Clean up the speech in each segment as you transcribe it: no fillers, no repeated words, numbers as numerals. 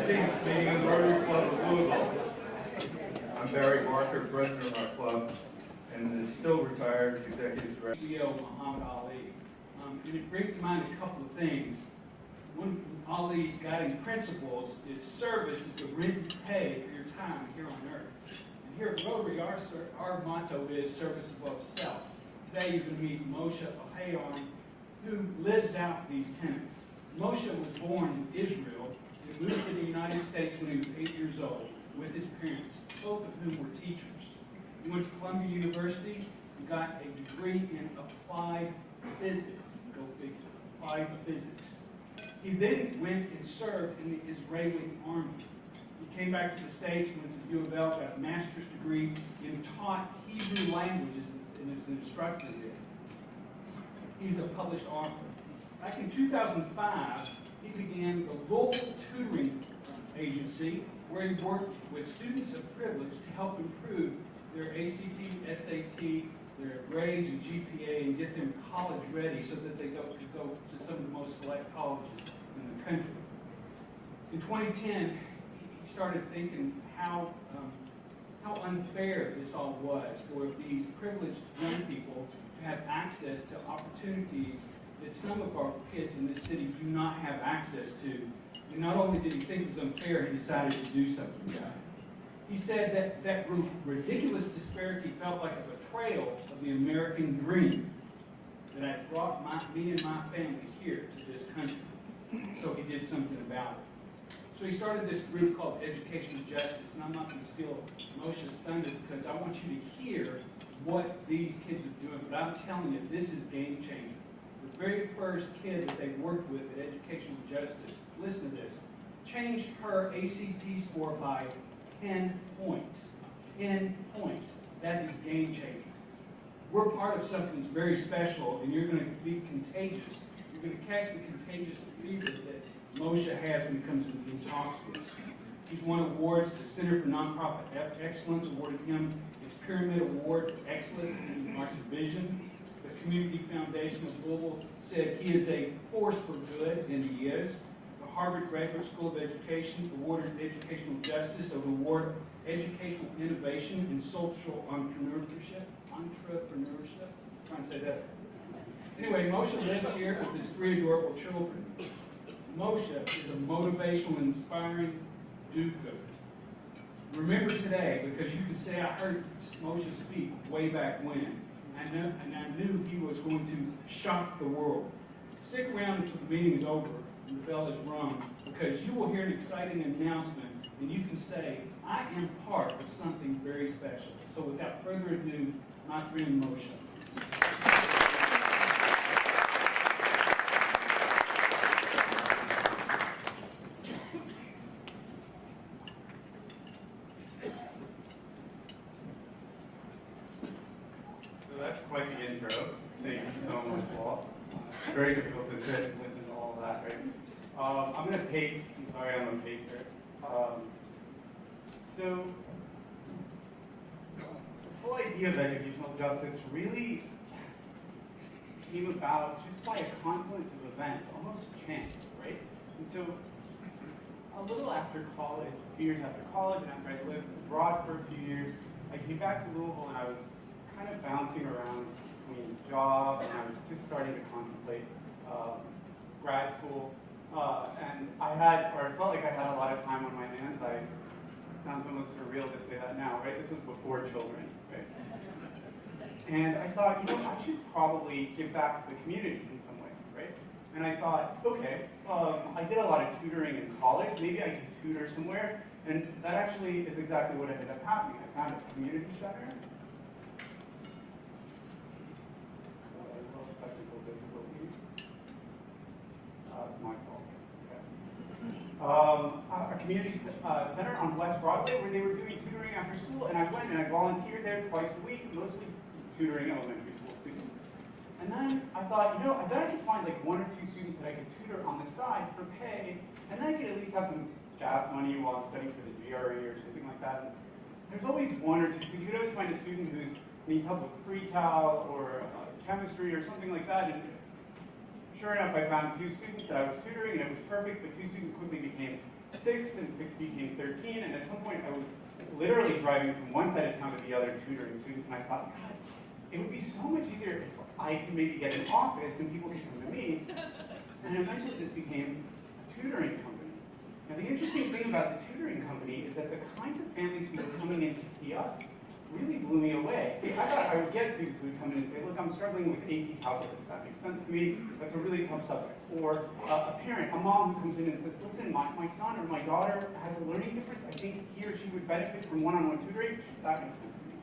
16th meeting of the Rotary Club of Louisville. I'm Barry Barker, president of our club, and is still retired executive director. CEO Muhammad Ali. And it brings to mind a couple of things. One of Ali's guiding principles is service is the rent you pay for your time here on earth. And here at Rotary, our motto is service above self. Today you're going to meet Moshe Ohayon, who lives out these tenets. Moshe was born in Israel and moved to the United States when he was 8 years old with his parents, both of whom were teachers. He went to Columbia University and got a degree in applied physics. Go figure, applied physics. He then went and served in the Israeli army. He came back to the States, went to U of L, got a master's degree, and taught Hebrew languages and is an instructor there. He's a published author. Back in 2005, he began the local tutoring agency where he worked with students of privilege to help improve their ACT, SAT, their grades and GPA, and get them college ready so that they could go to some of the most select colleges in the country. In 2010, he started thinking how unfair this all was for these privileged young people to have access to opportunities that some of our kids in this city do not have access to. And not only did he think it was unfair, he decided to do something about it. He said that ridiculous disparity felt like a betrayal of the American dream that had brought me and my family here to this country. So he did something about it. So he started this group called Educational Justice, and I'm not going to steal Moshe's thunder because I want you to hear what these kids are doing, but I'm telling you, this is game changer. The very first kid that they worked with at Educational Justice, listen to this, changed her ACT score by 10 points. 10 points. That is game changing. We're part of something that's very special, and you're going to be contagious. You're going to catch the contagious fever that Moshe has when he comes and talks to us. He's won awards. The Center for Nonprofit Excellence awarded him its Pyramid Award for Excellence in Arts and Vision. The Community Foundation of Louisville said he is a force for good, and he is. The Harvard Graduate School of Education awarded Educational Justice an award Educational Innovation in Social Entrepreneurship. I'm trying to say that. Anyway, Moshe lives here with his 3 adorable children. Moshe is a motivational, inspiring do-gooder. Remember today, because you can say I heard Moshe speak way back when. I knew he was going to shock the world. Stick around until the meeting is over and the bell is rung, because you will hear an exciting announcement, and you can say, I am part of something very special. So without further ado, my friend Moshe. So that's quite the intro. Thank you so much, Paul. Very difficult to sit and listen to all that, right? I'm going to pace. I'm sorry, I'm a pacer. So, the whole idea of educational justice really came about just by a confluence of events, almost chance, right? And so, a little after college, a few years after college, and after I lived abroad for a few years, I came back to Louisville and I was kind of bouncing around between jobs, and I was just starting to contemplate grad school. And I felt like I had a lot of time on my hands. It sounds almost surreal to say that now, right? This was before children, right? And I thought, I should probably give back to the community in some way, right? And I thought, okay, I did a lot of tutoring in college. Maybe I could tutor somewhere. And that actually is exactly what ended up happening. I found a community center. Technical difficulties. It's my fault. A community center on West Broadway where they were doing tutoring after school, and I went and I volunteered there twice a week, mostly tutoring elementary school students. And then I thought, I bet I could find like 1 or 2 students that I could tutor on the side for pay, and then I could at least have some gas money while I'm studying for the GRE or something like that. And there's always 1 or 2 students. You could always find a student who needs help with pre-cal or chemistry or something like that. And sure enough, I found 2 students that I was tutoring, and it was perfect, but 2 students quickly became 6, and 6 became 13, and at some point I was literally driving from one side of town to the other tutoring students, and I thought, God, it would be so much easier if I could maybe get an office and people could come to me. And eventually this became a tutoring company. Now the interesting thing about the tutoring company is that the kinds of families who were coming in to see us really blew me away. See, I thought I would get students who would come in and say, look, I'm struggling with AP calculus. That makes sense to me. That's a really tough subject. Or a parent, a mom who comes in and says, listen, my son or my daughter has a learning difference. I think he or she would benefit from one-on-one tutoring. That makes sense to me.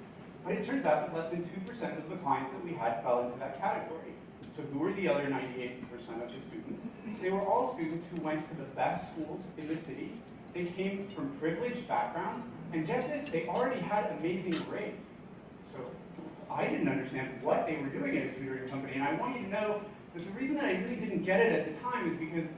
But it turns out that less than 2% of the clients that we had fell into that category. So who were the other 98% of the students? They were all students who went to the best schools in the city. They came from privileged backgrounds, and get this, they already had amazing grades. So I didn't understand what they were doing at a tutoring company, and I want you to know that the reason that I really didn't get it at the time is because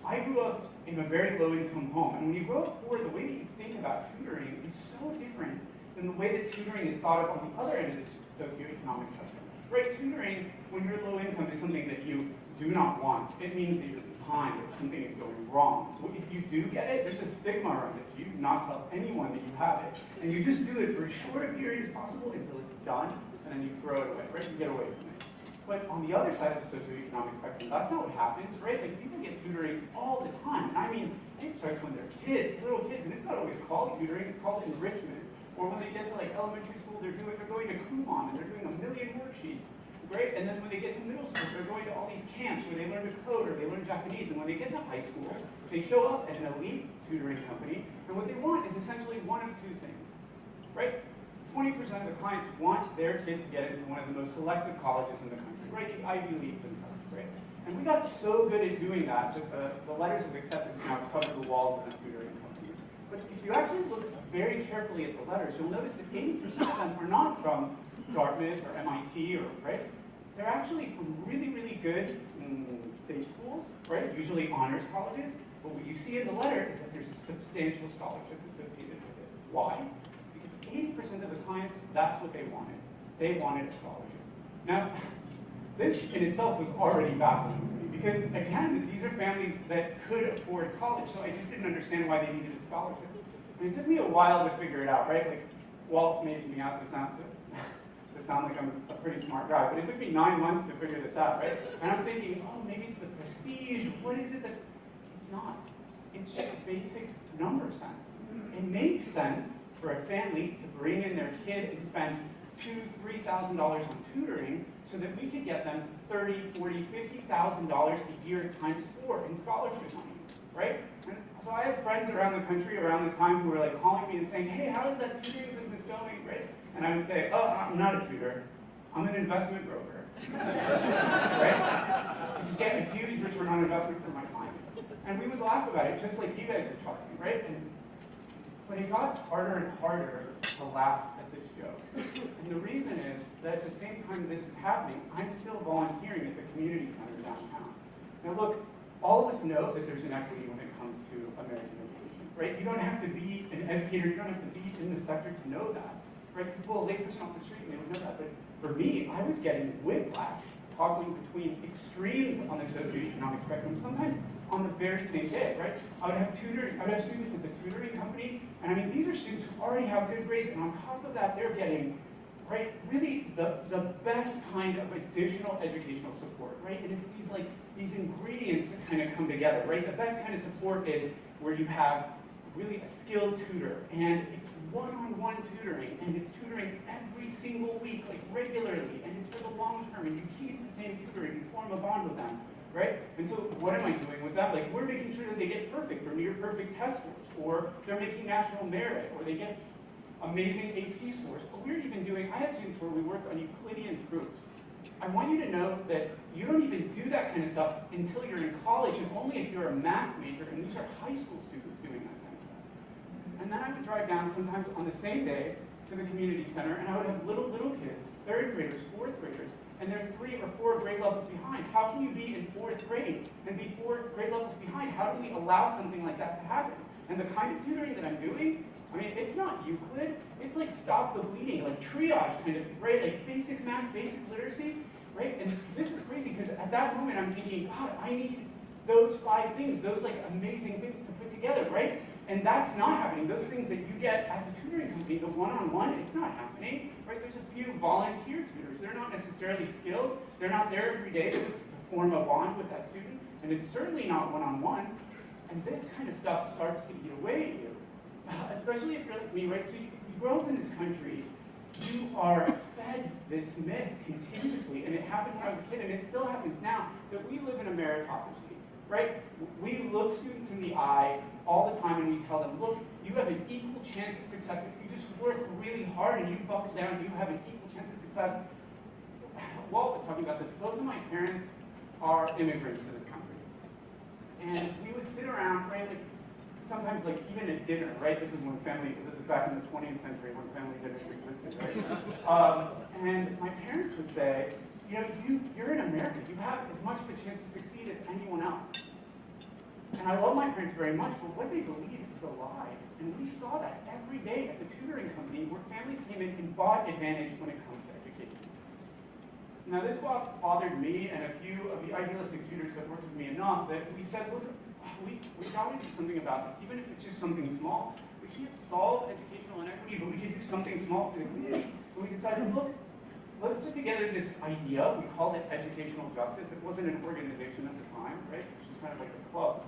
I grew up in a very low-income home, and when you grow up poor, the way that you think about tutoring is so different than the way that tutoring is thought of on the other end of the socioeconomic spectrum. Right, tutoring, when you're low income, is something that you do not want. It means that you're behind or something is going wrong. If you do get it, there's a stigma around it, so you do not tell anyone that you have it. And you just do it for as short a period as possible until it's done, and then you throw it away, right? You get away from it. But on the other side of the socioeconomic spectrum, that's not what happens, right? Like, people get tutoring all the time. And I mean, it starts when they're kids, little kids, and it's not always called tutoring, it's called enrichment. Or when they get to like elementary school, they're going to Kumon and they're doing a million worksheets, right? And then when they get to middle school, they're going to all these camps where they learn to code or they learn Japanese. And when they get to high school, they show up at an elite tutoring company, and what they want is essentially one of two things, right? 20% of the clients want their kid to get into one of the most selective colleges in the country, right? The Ivy Leagues and such, right? And we got so good at doing that that the letters of acceptance now cover the walls of the tutoring company. But if you actually look very carefully at the letters, you'll notice that 80% of them are not from Dartmouth or MIT, or right? They're actually from really, really good state schools, right? Usually honors colleges. But what you see in the letter is that there's a substantial scholarship associated with it. Why? Because 80% of the clients, that's what they wanted. They wanted a scholarship. Now, this in itself was already baffling to me because, again, these are families that could afford college, so I just didn't understand why they needed a scholarship. And it took me a while to figure it out, right? Like, Walt made me out to sound like I'm a pretty smart guy, but it took me 9 months to figure this out, right? And I'm thinking, oh, maybe it's the prestige. What is it that? It's not. It's just basic number sense. It makes sense for a family to bring in their kid and spend $2,000, $3,000 on tutoring so that we could get them $30,000, $40,000, $50,000 a year times 4 in scholarship money, right? And so I have friends around the country around this time who were like calling me and saying, hey, how is that tutoring business going, right? And I would say, oh, I'm not a tutor. I'm an investment broker, right? I just get a huge return on investment from my clients. And we would laugh about it just like you guys are talking, right? But it got harder and harder to laugh at this joke. And the reason is that at the same time this is happening, I'm still volunteering at the community center downtown. Now look, all of us know that there's inequity when it comes to American education, right? You don't have to be an educator, you don't have to be in the sector to know that, right? You pull a layperson off the street and they would know that. But for me, I was getting whiplash, toggling between extremes on the socioeconomic spectrum, sometimes on the very same day, right? I would have students at the tutoring company, and I mean, these are students who already have good grades, and on top of that, they're getting, right, really the best kind of additional educational support, right? And it's these ingredients that kind of come together, right? The best kind of support is where you have really a skilled tutor, and it's one-on-one tutoring, and it's tutoring every single week, like regularly, and it's for the long term, and you keep the same tutor, and you form a bond with them, right? And so what am I doing with that? Like, we're making sure that they get perfect or near perfect test scores, or they're making national merit, or they get amazing AP scores. But we're even doing, I had students where we worked on Euclidean proofs. I want you to know that you don't even do that kind of stuff until you're in college, and only if you're a math major, and these are high school students doing that kind of stuff. And then I would drive down sometimes on the same day to the community center, and I would have little kids, 3rd graders, 4th graders, and they're 3 or 4 grade levels behind. How can you be in 4th grade and be 4 grade levels behind? How do we allow something like that to happen? And the kind of tutoring that I'm doing, I mean, it's not Euclid. It's like stop the bleeding, like triage kind of, right? Like basic math, basic literacy, right? And this is crazy because at that moment I'm thinking, God, I need those 5 things, those like amazing things to put together, right? And that's not happening. Those things that you get at the tutoring company, the one-on-one, it's not happening, right? There's a few volunteer tutors. They're not necessarily skilled. They're not there every day to form a bond with that student, and it's certainly not one-on-one. And this kind of stuff starts to eat away at you, especially if you're like me, right? So you grow up in this country, you are fed this myth continuously, and it happened when I was a kid, and it still happens now, that we live in a meritocracy, right? We look students in the eye all the time, and we tell them, look, you have an equal chance at success. If you just work really hard and you buckle down, you have an equal chance at success. Walt was talking about this. Both of my parents are immigrants to this country. And we would sit around, right, like, sometimes like even at dinner, right? This is back in the 20th century when family dinners existed, right? And my parents would say, you know, you're in America. You have as much of a chance to succeed as anyone else. And I love my parents very much, but what they believe is a lie. And we saw that every day at the tutoring company where families came in and bought advantage when it comes to education. Now this bothered me and a few of the idealistic tutors that worked with me enough that we said, look, we got to do something about this, even if it's just something small. We can't solve educational inequity, but we can do something small for the community. And we decided, look, let's put together this idea. We called it educational justice. It wasn't an organization at the time, right? It was just kind of like a club.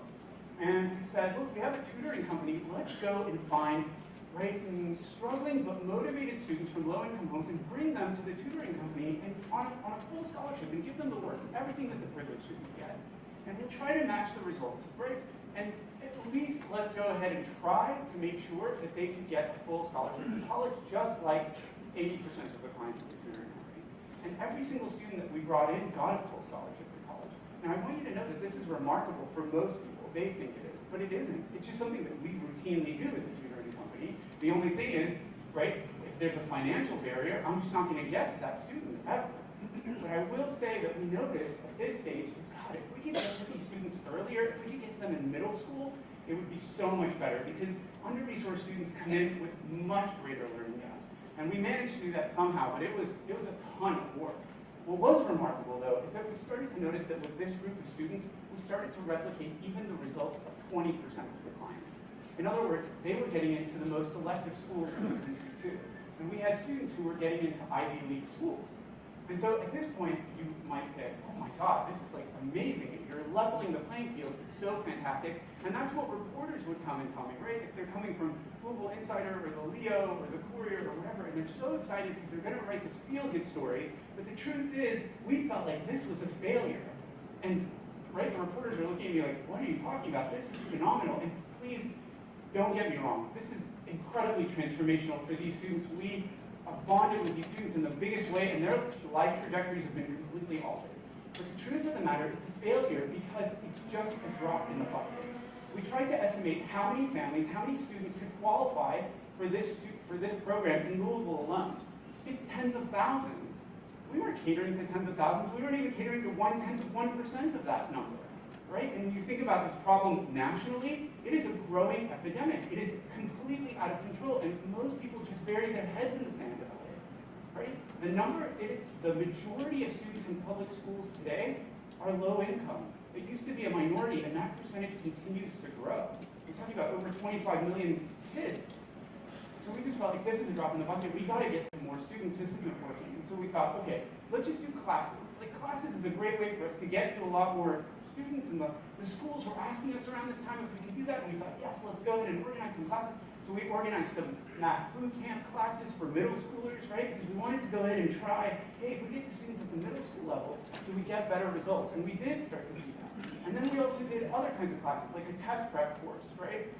And we said, look, we have a tutoring company. Let's go and find, right, struggling but motivated students from low-income homes and bring them to the tutoring company and on a full scholarship and give them the works, everything that the privileged students get. And we'll try to match the results, right? And at least let's go ahead and try to make sure that they can get a full scholarship to college, just like 80% of the clients of the tutoring company. And every single student that we brought in got a full scholarship to college. Now I want you to know that this is remarkable for most people. They think it is, but it isn't. It's just something that we routinely do at the tutoring company. The only thing is, right, if there's a financial barrier, I'm just not going to get to that student ever. But I will say that we noticed at this stage, God, if we could get to these students earlier, if we could get to them in middle school, it would be so much better because under-resourced students come in with much greater learning gaps. And we managed to do that somehow, but it was a ton of work. What was remarkable, though, is that we started to notice that with this group of students, we started to replicate even the results of 20% of the clients. In other words, they were getting into the most selective schools in the country, too. And we had students who were getting into Ivy League schools. And so at this point, you might say, oh my God, this is like amazing. You're leveling the playing field. It's so fantastic. And that's what reporters would come and tell me, right? If they're coming from Google Insider or the Leo or the Courier or whatever, and they're so excited because they're going to write this feel-good story. But the truth is, we felt like this was a failure. And right, the reporters are looking at me like, what are you talking about? This is phenomenal. And please, don't get me wrong. This is incredibly transformational for these students. We bonded with these students in the biggest way, and their life trajectories have been completely altered. But the truth of the matter, it's a failure because it's just a drop in the bucket. We tried to estimate how many families, how many students could qualify for this program in Louisville alone. It's tens of thousands. We weren't catering to tens of thousands. We weren't even catering to 1/10 of 1% of that number, right? And when you think about this problem nationally, it is a growing epidemic. It is completely out of control, and most people just bury their heads in the sand about it, right? The majority of students in public schools today are low income. It used to be a minority, and that percentage continues to grow. We're talking about over 25 million kids. So we just felt like this is a drop in the bucket. We got to get to more students. This isn't working. And so we thought, okay, let's just do classes. Like classes is a great way for us to get to a lot more students. And the schools were asking us around this time if we could do that. And we thought, yes, let's go ahead and organize some classes. So we organized some math boot camp classes for middle schoolers, right? Because we wanted to go ahead and try, hey, if we get to students at the middle school level, do we get better results? And we did start to see that. And then we also did other kinds of classes, like a test prep course, right?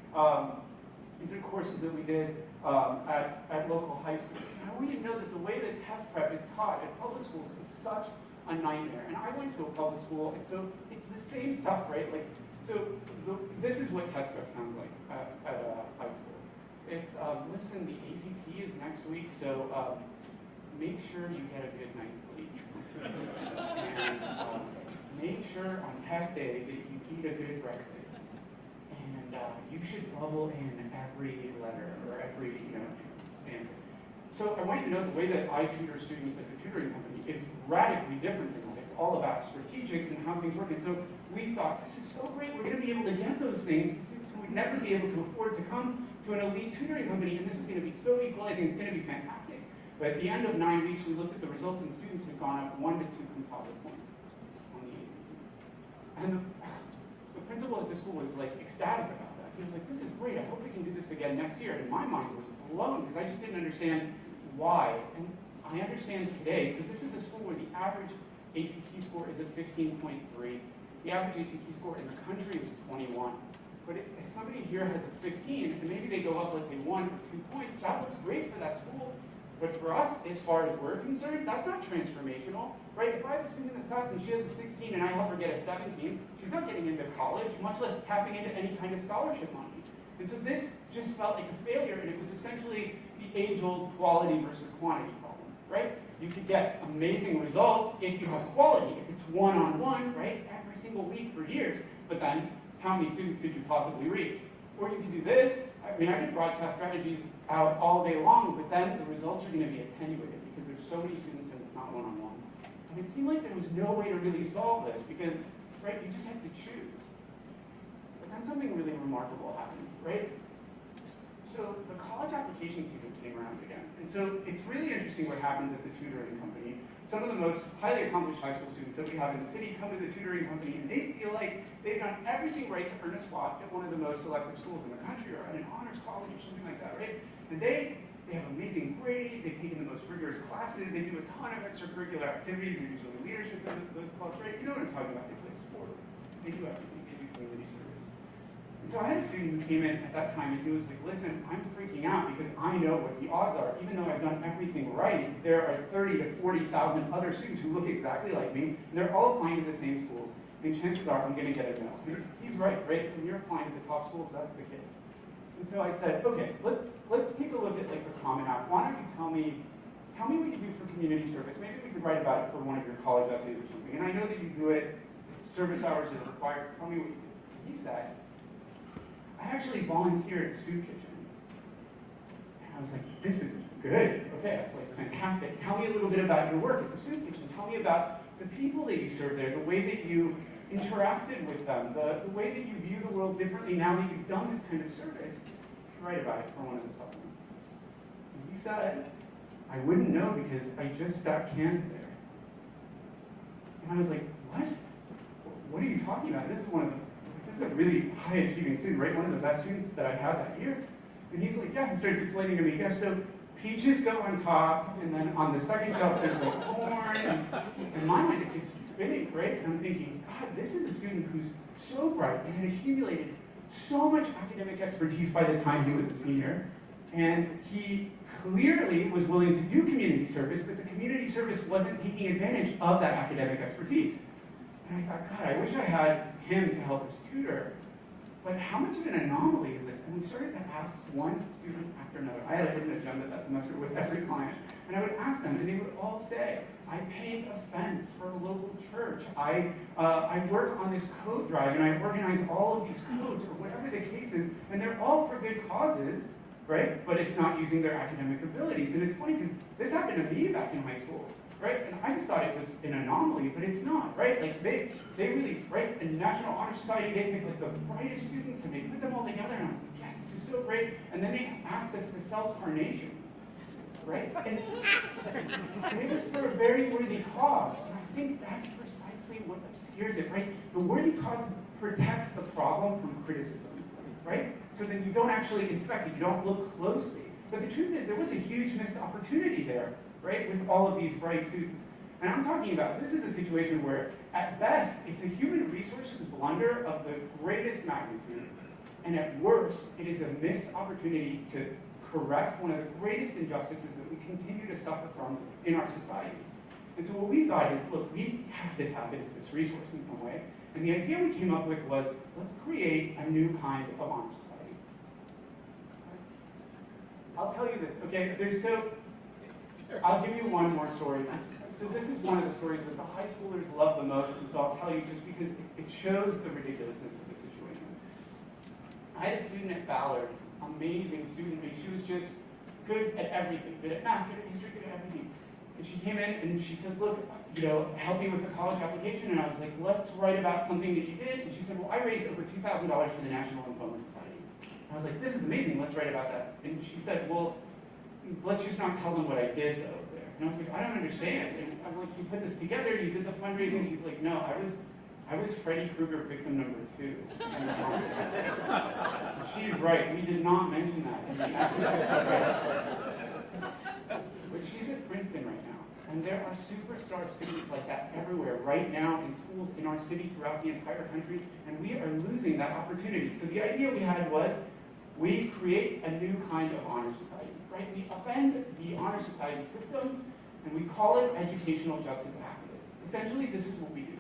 These are courses that we did at local high schools. And I want you to know that the way that test prep is taught at public schools is such a nightmare. And I went to a public school, and so it's the same stuff, right? Like, this is what test prep sounds like at high school. It's, listen, the ACT is next week, so make sure you get a good night's sleep. And make sure on test day that you eat a good breakfast. And you should bubble in every letter or every answer. So I want you to know the way that I tutor students at the tutoring company is radically different than that. It's all about strategics and how things work. And so we thought, this is so great, we're going to be able to get those things to students who would never be able to afford to come to an elite tutoring company, and this is going to be so equalizing, it's going to be fantastic. But at the end of 9 weeks, we looked at the results, and students had gone up 1 to 2 composite points on the ACT. And the principal at the school was like ecstatic about that. He was like, this is great, I hope we can do this again next year. And my mind was blown, because I just didn't understand why. And I understand today, so this is a school where the average ACT score is a 15.3. The average ACT score in the country is 21. But if somebody here has a 15, and maybe they go up, let's say, 1 or 2 points, that looks great for that school. But for us, as far as we're concerned, that's not transformational, right? If I have a student in this class and she has a 16 and I help her get a 17, she's not getting into college, much less tapping into any kind of scholarship money. And so this just felt like a failure, and it was essentially the age-old quality versus quantity problem, right? You could get amazing results if you have quality, if it's one-on-one, right, every single week for years. But then, how many students could you possibly reach? Or you could do this. I mean, I could broadcast strategies out all day long, but then the results are going to be attenuated because there's so many students and it's not one-on-one. And it seemed like there was no way to really solve this because, right, you just had to choose. But then something really remarkable happened, right? So the college application season came around again. And so it's really interesting what happens at the tutoring company. Some of the most highly accomplished high school students that we have in the city come to the tutoring company and they feel like they've done everything right to earn a spot at one of the most selective schools in the country or at an honors college or something like that, right? And they have amazing grades, they've taken the most rigorous classes, they do a ton of extracurricular activities, they're usually leadership in those clubs, right? You know what I'm talking about, it's like sport. They do everything, they do community service. And so I had a student who came in at that time and he was like, listen, I'm freaking out because I know what the odds are. Even though I've done everything right, there are 30 to 40,000 other students who look exactly like me, and they're all applying to the same schools, and chances are I'm going to get a no. And he's right? When you're applying to the top schools, that's the case. And so I said, okay, let's take a look at like the Common App. Why don't you tell me what you do for community service? Maybe we could write about it for one of your college essays or something. And I know that you do it, service hours are required. Tell me what you do. And he said, I actually volunteer at Soup Kitchen. And I was like, this is good. Okay, I was like, fantastic. Tell me a little bit about your work at the Soup Kitchen. Tell me about the people that you serve there, the way that you interacted with them, the way that you view the world differently now that you've done this kind of service. You can write about it for one of the supplements. And he said, I wouldn't know because I just stacked cans there. And I was like, what? What are you talking about? This is a really high achieving student, right? One of the best students that I had that year. And he's like, yeah, he starts explaining to me, yeah, so peaches go on top, and then on the second shelf there's like corn, and my mind is spinning, right? And I'm thinking, God, this is a student who's so bright and had accumulated so much academic expertise by the time he was a senior, and he clearly was willing to do community service, but the community service wasn't taking advantage of that academic expertise. And I thought, God, I wish I had him to help us tutor, but how much of an anomaly is this? And we started to ask one student after another. I had a hidden agenda that semester with every client, and I would ask them, and they would all say, I paint a fence for a local church. I work on this code drive, and I organize all of these codes, or whatever the case is, and they're all for good causes, right? But it's not using their academic abilities. And it's funny, because this happened to me back in high school. Right? And I just thought it was an anomaly, but it's not, right? Like they really, right? In National Honor Society, they pick like the brightest students and they put them all together, and I was like, yes, this is so great. And then they asked us to sell carnations, right? And it was for a very worthy cause. And I think that's precisely what obscures it, right? The worthy cause protects the problem from criticism, right? So then you don't actually inspect it, you don't look closely. But the truth is, there was a huge missed opportunity there, right, with all of these bright students. And I'm talking about, this is a situation where, at best, it's a human resources blunder of the greatest magnitude, and at worst, it is a missed opportunity to correct one of the greatest injustices that we continue to suffer from in our society. And so what we thought is, look, we have to tap into this resource in some way, and the idea we came up with was, let's create a new kind of honor society. I'll tell you this, okay, I'll give you one more story. So this is one of the stories that the high schoolers love the most, and so I'll tell you just because it shows the ridiculousness of the situation. I had a student at Ballard, amazing student, and she was just good at everything, good at math, good at history, good at everything. And she came in and she said, look, help me with the college application. And I was like, let's write about something that you did. And she said, well, I raised over $2,000 for the National Lymphoma Society. And I was like, this is amazing, let's write about that. And she said, well, let's just not tell them what I did though there. And I was like, I don't understand. And I'm like, you put this together, you did the fundraising. She's like, no, I was Freddy Krueger victim number 2. She's right, we did not mention that in the But she's at Princeton right now. And there are superstar students like that everywhere right now in schools in our city throughout the entire country, and we are losing that opportunity. So the idea we had was we create a new kind of honor society, right? We upend the honor society system and we call it educational justice activists. Essentially, this is what we do.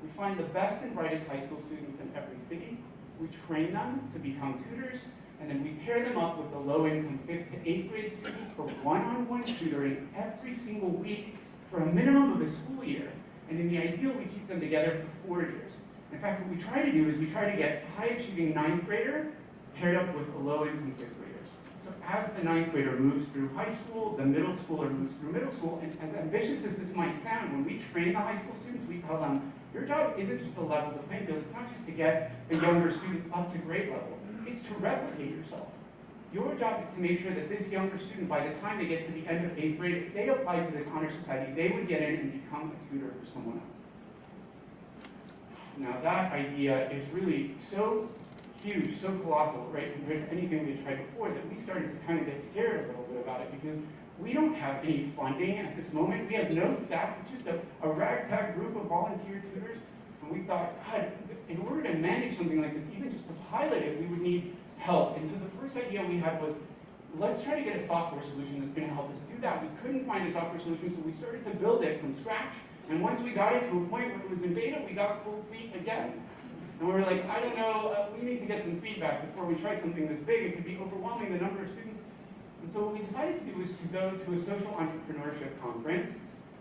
We find the best and brightest high school students in every city, we train them to become tutors, and then we pair them up with a low-income 5th to 8th grade student for one-on-one tutoring every single week for a minimum of a school year. And in the ideal, we keep them together for 4 years. In fact, what we try to do is we try to get a high-achieving 9th grader paired up with a low-income 5th grader. So as the 9th grader moves through high school, the middle schooler moves through middle school, and as ambitious as this might sound, when we train the high school students, we tell them, your job isn't just to level the playing field, it's not just to get the younger student up to grade level, it's to replicate yourself. Your job is to make sure that this younger student, by the time they get to the end of 8th grade, if they apply to this honor society, they would get in and become a tutor for someone else. Now that idea is really so huge, so colossal, right, compared to anything we had tried before, that we started to kind of get scared a little bit about it, because we don't have any funding at this moment. We have no staff. It's just a ragtag group of volunteer tutors. And we thought, God, in order to manage something like this, even just to pilot it, we would need help. And so the first idea we had was, let's try to get a software solution that's going to help us do that. We couldn't find a software solution, so we started to build it from scratch. And once we got it to a point where it was in beta, we got cold feet again. And we were like, I don't know, we need to get some feedback before we try something this big. It could be overwhelming, the number of students. And so what we decided to do was to go to a social entrepreneurship conference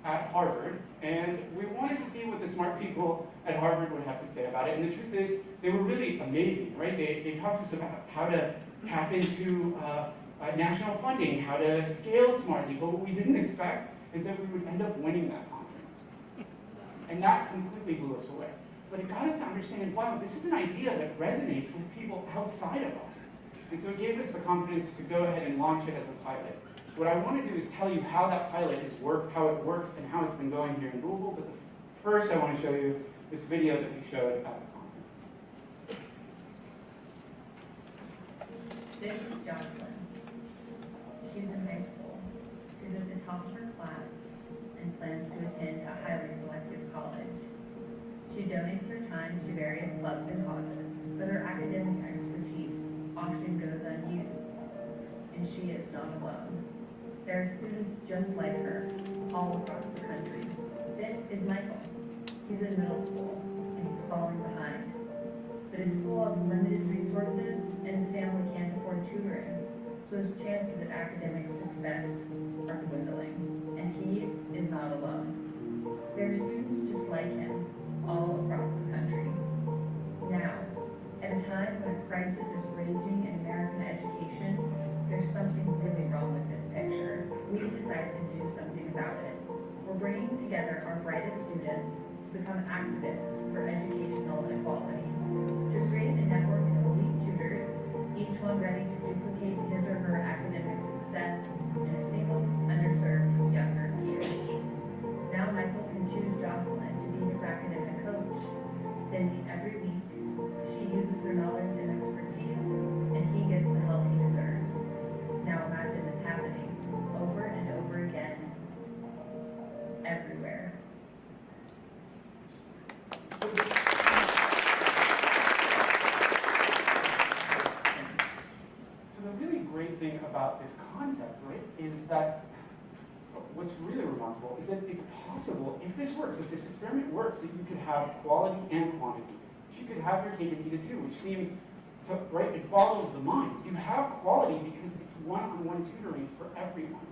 at Harvard, and we wanted to see what the smart people at Harvard would have to say about it. And the truth is, they were really amazing, right? They talked to us about how to tap into national funding, how to scale smartly, but what we didn't expect is that we would end up winning that conference. And that completely blew us away. But it got us to understand, wow, this is an idea that resonates with people outside of us. And so it gave us the confidence to go ahead and launch it as a pilot. What I want to do is tell you how that pilot how it works and how it's been going here in Louisville. But first I want to show you this video that we showed at the conference. This is Jocelyn. She's in high school. She's at the top of her class and plans to attend a highly selective college. She donates her time to various clubs and causes, but her academic expertise often goes unused, and she is not alone. There are students just like her all across the country. This is Michael. He's in middle school, and he's falling behind. But his school has limited resources, and his family can't afford tutoring, so his chances at academic success are dwindling, and he is not alone. There are students just like him all across the country. Now, at a time when a crisis is raging in American education, there's something really wrong with this picture. We've decided to do something about it. We're bringing together our brightest students to become activists for educational equality, to create a network of elite tutors, each one ready to duplicate his or her academic success in a single, underserved younger peer. Now Michael can choose Jocelyn to be his academic coach. Then every week, she uses her knowledge and expertise, and he gets the help he deserves. Now imagine this happening over and over again, everywhere. So the really great thing about this concept, right, is that what's really remarkable is that it's possible, if this works, if this experiment works, that you could have quality and quantity. You could have your cake and eat it too, which seems to, right, it boggles the mind. You have quality because it's one-on-one tutoring for everyone,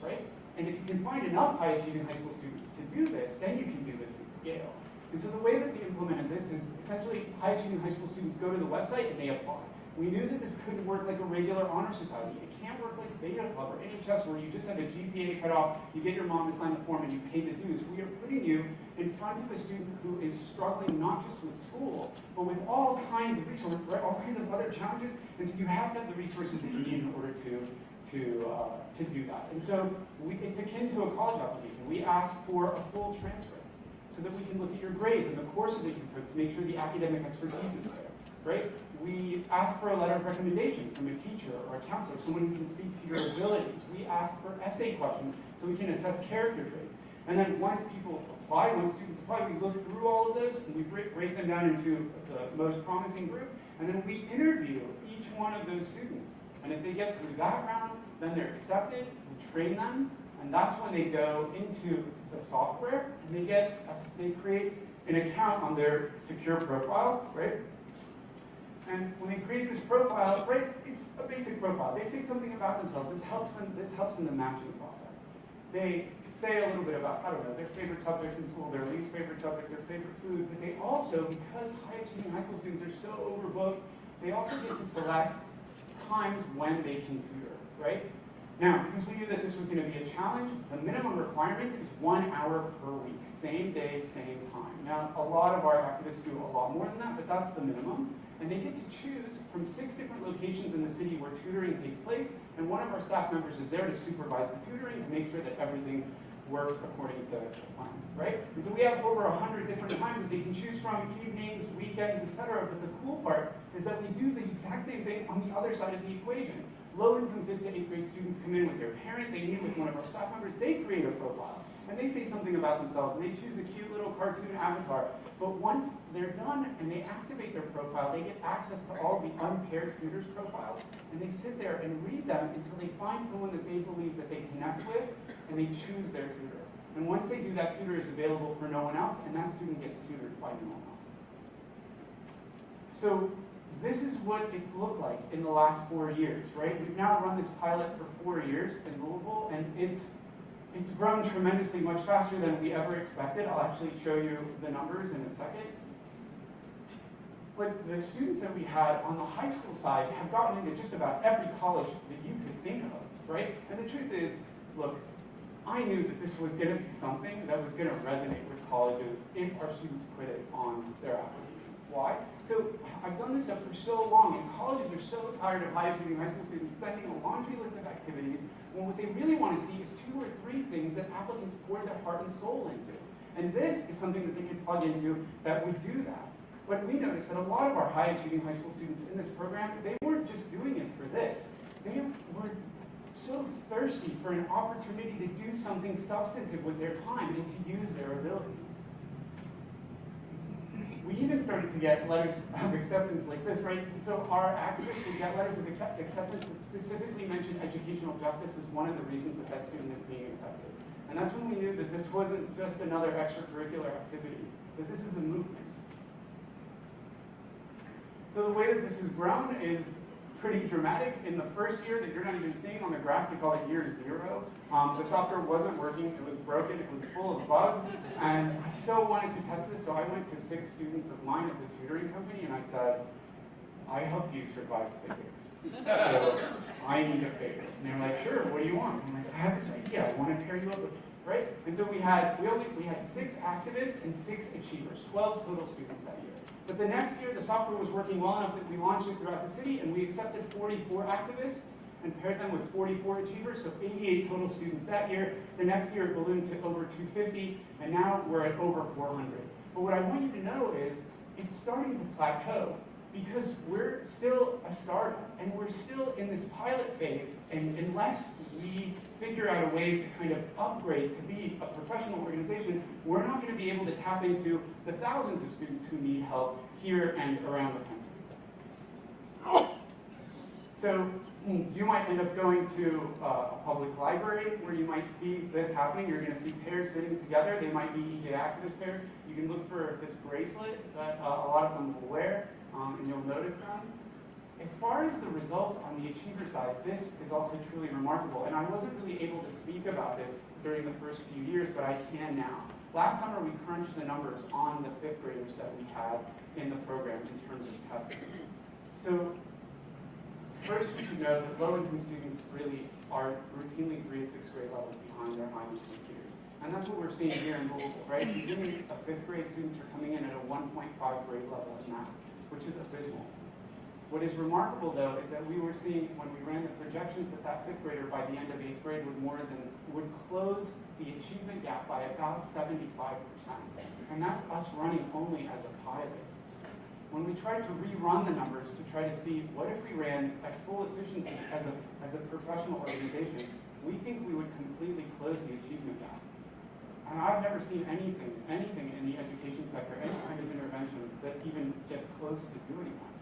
right? And if you can find enough high-achieving high school students to do this, then you can do this at scale. And so the way that we implemented this is essentially high-achieving high school students go to the website and they apply. We knew that this couldn't work like a regular honor society. It can't work like Beta Club or NHS where you just have a GPA cutoff, you get your mom to sign the form, and you pay the dues. We are putting you in front of a student who is struggling not just with school, but with all kinds of resources, right? All kinds of other challenges, and so you have to have the resources that you need in order to do that. And so it's akin to a college application. We ask for a full transcript so that we can look at your grades and the courses that you took to make sure the academic expertise is there, right? We ask for a letter of recommendation from a teacher or a counselor, someone who can speak to your abilities. We ask for essay questions so we can assess character traits. And then once people apply, once students apply, we look through all of those and we break them down into the most promising group, and then we interview each one of those students. And if they get through that round, then they're accepted, we train them, and that's when they go into the software and they create an account on their secure profile, right? And when they create this profile, right, it's a basic profile. They say something about themselves. This helps in the matching process. They say a little bit about, I don't know, their favorite subject in school, their least favorite subject, their favorite food, but they also, because high-achieving high school students are so overbooked, they also get to select times when they can tutor, right? Now, because we knew that this was going to be a challenge, the minimum requirement is 1 hour per week, same day, same time. Now, a lot of our activists do a lot more than that, but that's the minimum. And they get to choose from 6 different locations in the city where tutoring takes place, and one of our staff members is there to supervise the tutoring to make sure that everything works according to plan, right? And so we have over 100 different times that they can choose from, evenings, weekends, etc. But the cool part is that we do the exact same thing on the other side of the equation. Low-income 5th to 8th grade students come in with their parent, they meet with one of our staff members, they create a profile, and they say something about themselves, and they choose a cute little cartoon avatar. But once they're done and they activate their profile, they get access to all the unpaired tutors' profiles, and they sit there and read them until they find someone that they believe that they connect with, and they choose their tutor. And once they do, that tutor is available for no one else, and that student gets tutored by no one else. So this is what it's looked like in the last 4 years, right? We've now run this pilot for 4 years in Louisville, and it's grown tremendously much faster than we ever expected. I'll actually show you the numbers in a second. But the students that we had on the high school side have gotten into just about every college that you could think of, right? And the truth is, look, I knew that this was going to be something that was going to resonate with colleges if our students put it on their application. Why? So I've done this stuff for so long, and colleges are so tired of high-achieving high school students sending a laundry list of activities when what they really want to see is 2 or 3 things that applicants pour their heart and soul into. And this is something that they can plug into that would do that. But we noticed that a lot of our high-achieving high school students in this program, they weren't just doing it for this. They were so thirsty for an opportunity to do something substantive with their time and to use their abilities. We even started to get letters of acceptance like this, right? So our activists would get letters of acceptance that specifically mentioned educational justice as one of the reasons that that student is being accepted. And that's when we knew that this wasn't just another extracurricular activity, that this is a movement. So the way that this has grown is pretty dramatic. In the first year that you're not even seeing on the graph, we call it year 0. The software wasn't working, it was broken, it was full of bugs, and I so wanted to test this, so I went to 6 students of mine at the tutoring company, and I said, I helped you survive physics, so I need a favor. And they're like, sure, what do you want? I'm like, I have this idea, I want to pair you up with, right? And so we had 6 activists and 6 achievers, 12 total students that year. But the next year, the software was working well enough that we launched it throughout the city, and we accepted 44 activists and paired them with 44 achievers, so 88 total students that year. The next year, it ballooned to over 250, and now we're at over 400. But what I want you to know is it's starting to plateau because we're still a startup, and we're still in this pilot phase, and unless we figure out a way to kind of upgrade to be a professional organization, we're not going to be able to tap into the thousands of students who need help here and around the country. So you might end up going to a public library where you might see this happening. You're going to see pairs sitting together. They might be EJ activist pairs. You can look for this bracelet that a lot of them will wear, and you'll notice them. As far as the results on the achiever side, this is also truly remarkable. And I wasn't really able to speak about this during the first few years, but I can now. Last summer, we crunched the numbers on the 5th graders that we had in the program in terms of testing. So first, we should know that low-income students really are routinely 3 to 6 grade levels behind their high income peers. And that's what we're seeing here in Louisville, right? Beginning of 5th grade students are coming in at a 1.5 grade level in math, which is abysmal. What is remarkable, though, is that we were seeing, when we ran the projections, that that 5th grader by the end of 8th grade would close the achievement gap by about 75%. And that's us running only as a pilot. When we tried to rerun the numbers to try to see what if we ran at full efficiency as a professional organization, we think we would completely close the achievement gap. And I've never seen anything in the education sector, any kind of intervention that even gets close to doing that.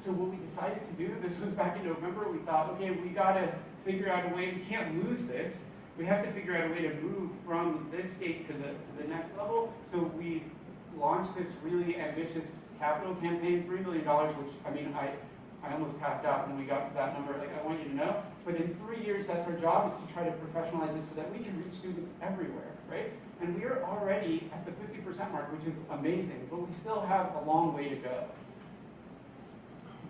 So what we decided to do, this was back in November, we thought, okay, we gotta figure out a way, we can't lose this. We have to figure out a way to move from this state to the next level. So we launched this really ambitious capital campaign, $3 million, which, I mean, I almost passed out when we got to that number, like I want you to know. But in 3 years, that's our job, is to try to professionalize this so that we can reach students everywhere, right? And we are already at the 50% mark, which is amazing, but we still have a long way to go.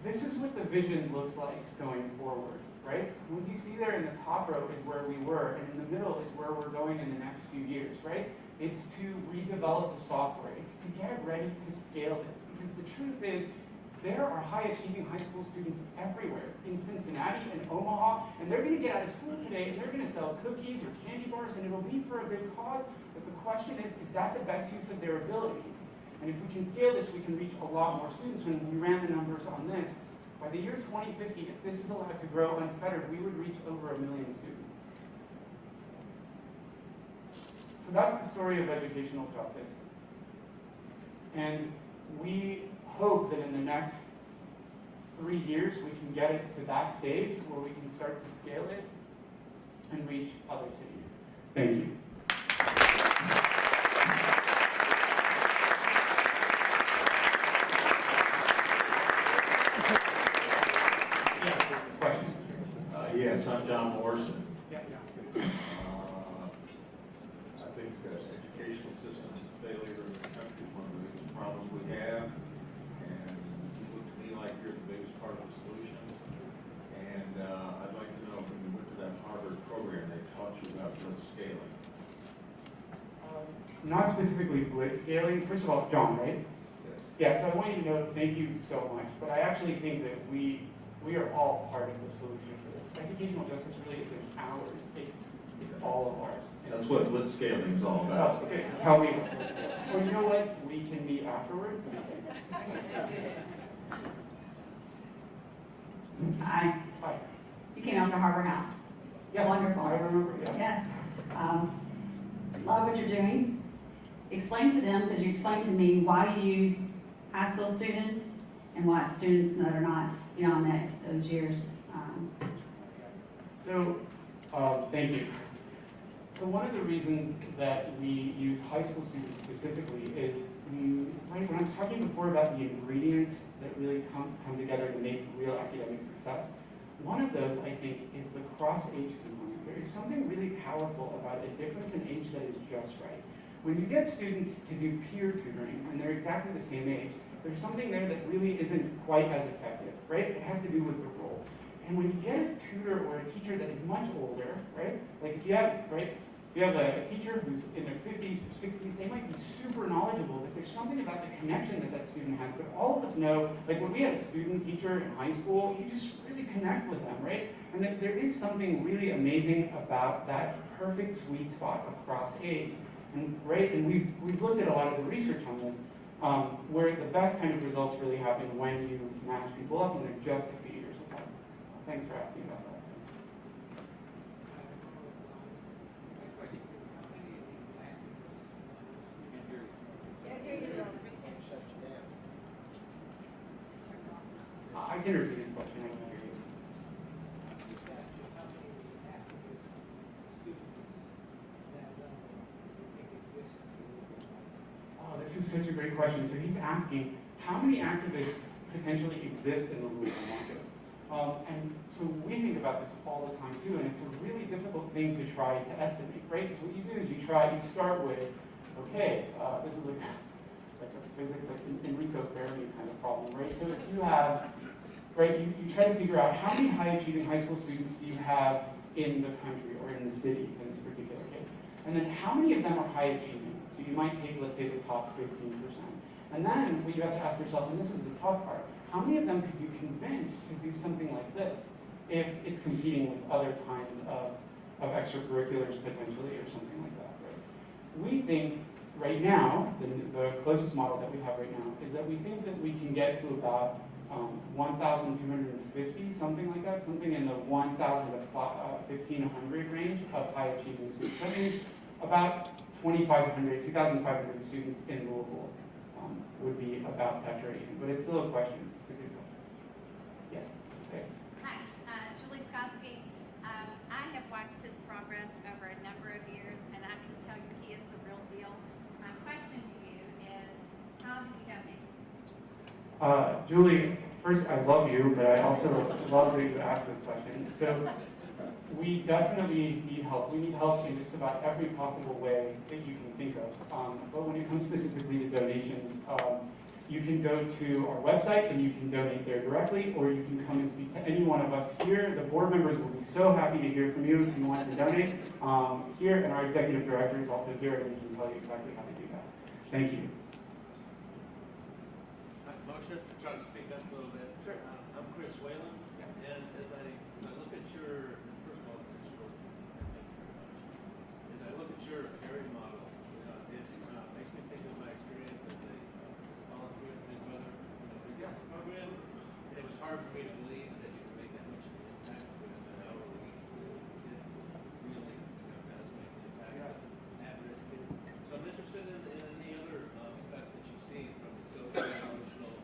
This is what the vision looks like going forward, right? What you see there in the top row is where we were, and in the middle is where we're going in the next few years, right? It's to redevelop the software. It's to get ready to scale this, because the truth is, there are high-achieving high school students everywhere, in Cincinnati and Omaha, and they're going to get out of school today, and they're going to sell cookies or candy bars, and it'll be for a good cause, but the question is that the best use of their abilities? And if we can scale this, we can reach a lot more students. When we ran the numbers on this, by the year 2050, if this is allowed to grow unfettered, we would reach over 1 million students. So that's the story of educational justice. And we hope that in the next 3 years, we can get it to that stage where we can start to scale it and reach other cities. Thank you. Yes, I'm John Morrison. Yeah. I think the educational system is a failure in the country, is one of the biggest problems we have. And you look to me like you're the biggest part of the solution. And I'd like to know, when you went to that Harvard program, they taught you about blitz scaling. Not specifically blitz scaling. First of all, John, right? Yes. Yeah, so I want you to know, thank you so much. But I actually think that we are all part of the solution for this. Educational justice really isn't ours. It's all of ours. That's what blitz scaling is all about. Oh, okay, tell me. Well, you know what? We can meet afterwards. Hi. Hi. You came out to Harbor House. Yes, Wonderful. I remember, yeah. Yes. Love what you're doing. Explain to them, because you explained to me why you use high school students and what students that are not beyond those years. So, thank you. So one of the reasons that we use high school students specifically is, right, when I was talking before about the ingredients that really come together to make real academic success, one of those, I think, is the cross-age component. There is something really powerful about a difference in age that is just right. When you get students to do peer tutoring, and they're exactly the same age, there's something there that really isn't quite as effective, right? It has to do with the role. And when you get a tutor or a teacher that is much older, right? Like if you have, right? If you have a teacher who's in their 50s or 60s, they might be super knowledgeable, but there's something about the connection that that student has. But all of us know, like when we had a student teacher in high school, you just really connect with them, right? And that there is something really amazing about that perfect sweet spot across age. And right, and we've looked at a lot of the research on this, where the best kind of results really happen when you match people up and they're just a few years apart. Thanks for asking about that. I can repeat his question. I can hear you. Oh, this is such a great question. So he's asking, how many activists potentially exist in the Louisville market? And so we think about this all the time too, and it's a really difficult thing to try to estimate, right? Because what you do is you start with, okay, this is like a physics, like Enrico Fermi kind of problem, right? So if you have right, you try to figure out how many high-achieving high school students do you have in the country or in the city in this particular case. And then how many of them are high-achieving? So you might take, let's say, the top 15%. And then what you have to ask yourself, and this is the tough part, how many of them could you convince to do something like this if it's competing with other kinds of extracurriculars potentially or something like that, right? We think right now, the closest model that we have right now is that we think that we can get to about 1,250, something like that, something in the 1,000 to 1,500 range of high achieving students. That means about 2,500 students in Louisville would be about saturation, but it's still a question. It's a good question. Yes. Okay. Hi, Julie Skoski. I have watched his progress over a number of years, and I can tell you he is the real deal. My question to you is, how do you donate? Julie, first, I love you, but I also love that you asked this question. So we definitely need help. We need help in just about every possible way that you can think of. But when it comes specifically to donations, you can go to our website and you can donate there directly, or you can come and speak to any one of us here. The board members will be so happy to hear from you if you want to donate here, and our executive director is also here and we can tell you exactly how to do that. Thank you. Moshe, try to speak up a little bit. Sure. I'm Chris Whalen, and as I look at your, first of all, this is short, thank you very much. As I look at your area model, it makes me think of my experience as a volunteer at Big Brother, Yes. program. And it was hard for me to believe that you could make that much of an impact with an hour a week for kids. Really, does make an impact. Yes. At-risk kids. So I'm interested in any other effects that you've seen from the social, emotional,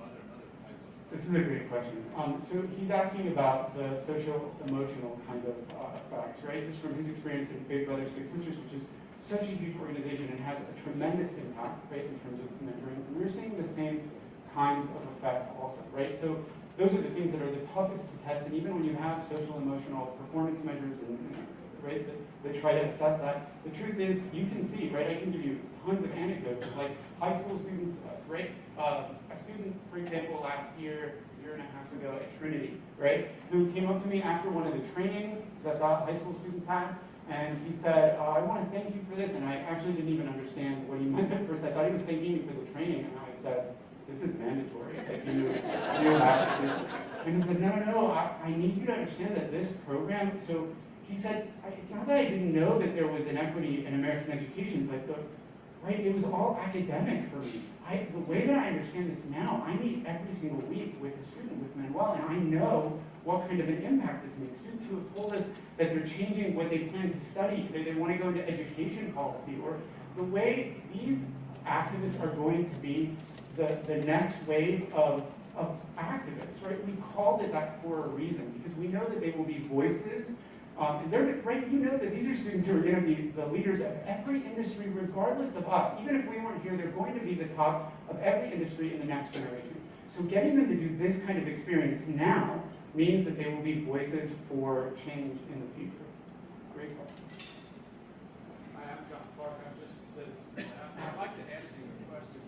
other type of. This is a great question. So he's asking about the social, emotional kind of effects, right? Just from his experience in Big Brothers Big Sisters, which is such a huge organization and has a tremendous impact, right, in terms of mentoring. And we're seeing the same kinds of effects also, right? So those are the things that are the toughest to test. And even when you have social, emotional performance measures and right, that try to assess that, the truth is you can see, right? I can give you tons of anecdotes of like high school students, right? A student, for example, last year and a half ago at Trinity, right? Who came up to me after one of the trainings that the high school students had, and he said, I want to thank you for this. And I actually didn't even understand what he meant at first. I thought he was thanking me for the training, and I said, this is mandatory. Like you have to do. And he said, no, I need you to understand that this program, so he said, it's not that I didn't know that there was inequity in American education, but it was all academic for me. The way that I understand this now, I meet every single week with a student with Manuel, and I know what kind of an impact this makes. Students who have told us that they're changing what they plan to study, that they want to go into education policy, or the way these activists are going to be the next wave of activists, right? We called it that for a reason, because we know that they will be voices. And they're, right, you know that these are students who are going to be the leaders of every industry, regardless of us. Even if we weren't here, they're going to be the top of every industry in the next generation. So getting them to do this kind of experience now means that they will be voices for change in the future. Great question. Hi, I'm John Clark. I'm just a citizen. I'd like to ask you a question.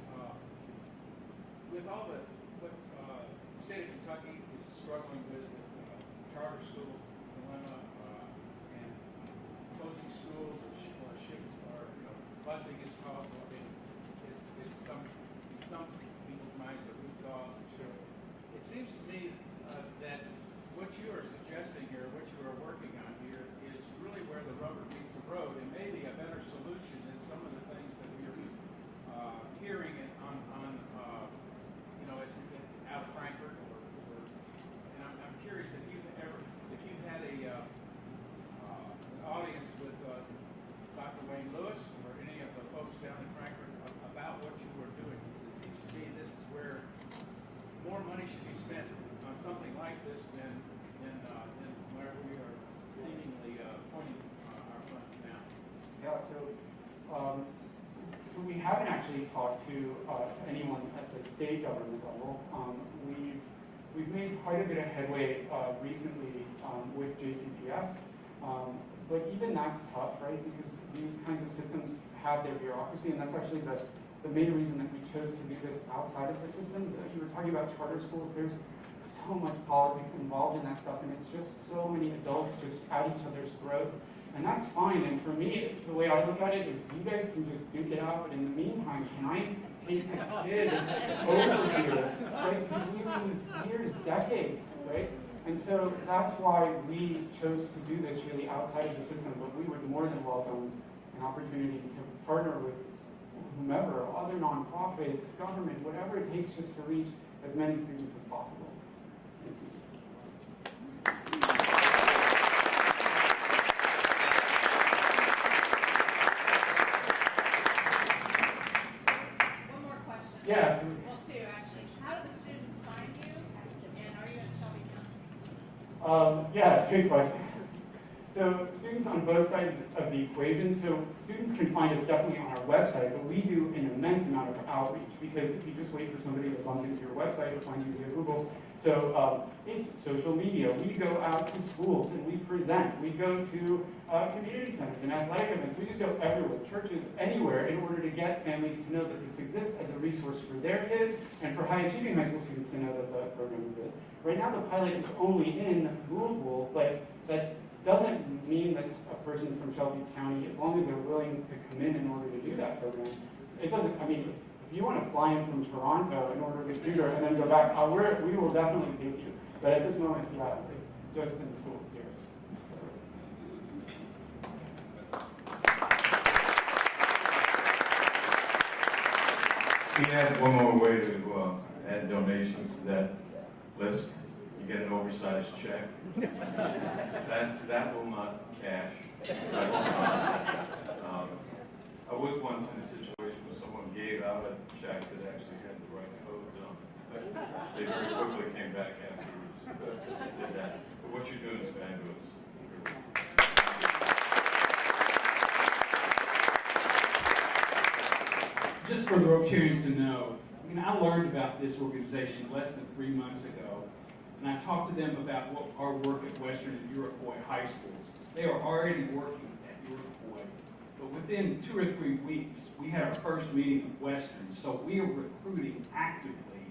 With all the what state of Kentucky is struggling with charter school dilemma and closing schools or busing is caused. I mean, is some people's minds a root cause. Sure. It seems to me that what you are suggesting here, what you are working on here, is really where the rubber meets the road, and maybe a better solution than some of the things that we are hearing out of Frankfurt, and I'm curious if you've had an audience with Dr. Wayne Lewis or any of the folks down in Frankfurt about what you were doing. It seems to me this is where more money should be spent on something like this than where we are seemingly pointing our funds now. Yeah, so we haven't actually talked to anyone at the state government level. We've made quite a bit of headway recently with JCPS, but even that's tough, right? Because these kinds of systems have their bureaucracy, and that's actually the main reason that we chose to do this outside of the system. You were talking about charter schools. There's so much politics involved in that stuff, and it's just so many adults just at each other's throats. And that's fine, and for me, the way I look at it is you guys can just duke it out, but in the meantime, can I take this kid over here, right? Because we lose years, decades, right? And so that's why we chose to do this really outside of the system, but we would more than welcome an opportunity to partner with whomever, other nonprofits, government, whatever it takes just to reach as many students as possible. Thank you. One more question. Yeah, absolutely. Well, two, actually. How do the students find you, and are you in Shelby County? Yeah, good question. So students on both sides of the equation, so students can find us definitely on our website, but we do an immense amount of outreach, because if you just wait for somebody to bump into your website or find you via Google, so it's social media. We go out to schools and we present. We go to community centers and athletic events. We just go everywhere, churches, anywhere, in order to get families to know that this exists as a resource for their kids and for high-achieving high school students to know that the program exists. Right now the pilot is only in Louisville, but that doesn't mean that a person from Shelby County, as long as they're willing to come in order to do that program, it doesn't, I mean, if you want to fly in from Toronto in order to tutor and then go back, we will definitely take you. But at this moment, yeah, it's just in schools here. We add one more way to add donations to that list. You get an oversized check. That will not cash. I was once in a situation where someone gave out a check that actually had the right code on it. They very quickly came back afterwards and did that. But what you're doing is fabulous. Just for the Rotarians to know, I mean, I learned about this organization less than 3 months ago, and I talked to them about what our work at Western and Iroquois high schools. They are already working at Iroquois, but within 2 or 3 weeks, we had our first meeting at Western, so we are recruiting actively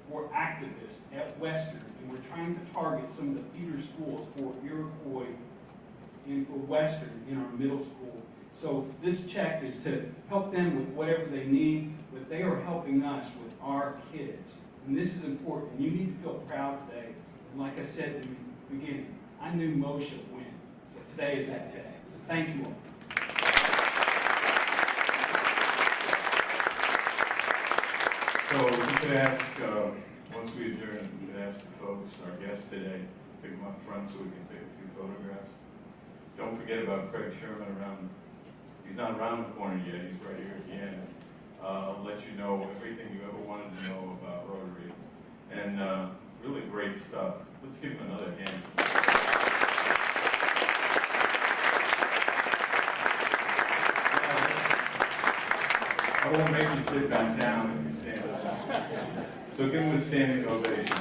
for activists at Western, and we're trying to target some of the feeder schools for Iroquois and for Western in our middle school. So this check is to help them with whatever they need, but they are helping us with our kids. And this is important. You need to feel proud today. And like I said in the beginning, I knew Moshe win. So today is that day. Thank you all. So we could ask, once we adjourn, we could ask the folks, our guests today, to come up front so we can take a few photographs. Don't forget about Craig Sherman around. He's not around the corner yet. He's right here at the end. I'll let you know everything you ever wanted to know about Rotary. And really great stuff. Let's give him another hand. I won't make you sit back down if you stand up. So give him a standing ovation.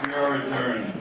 We are adjourned.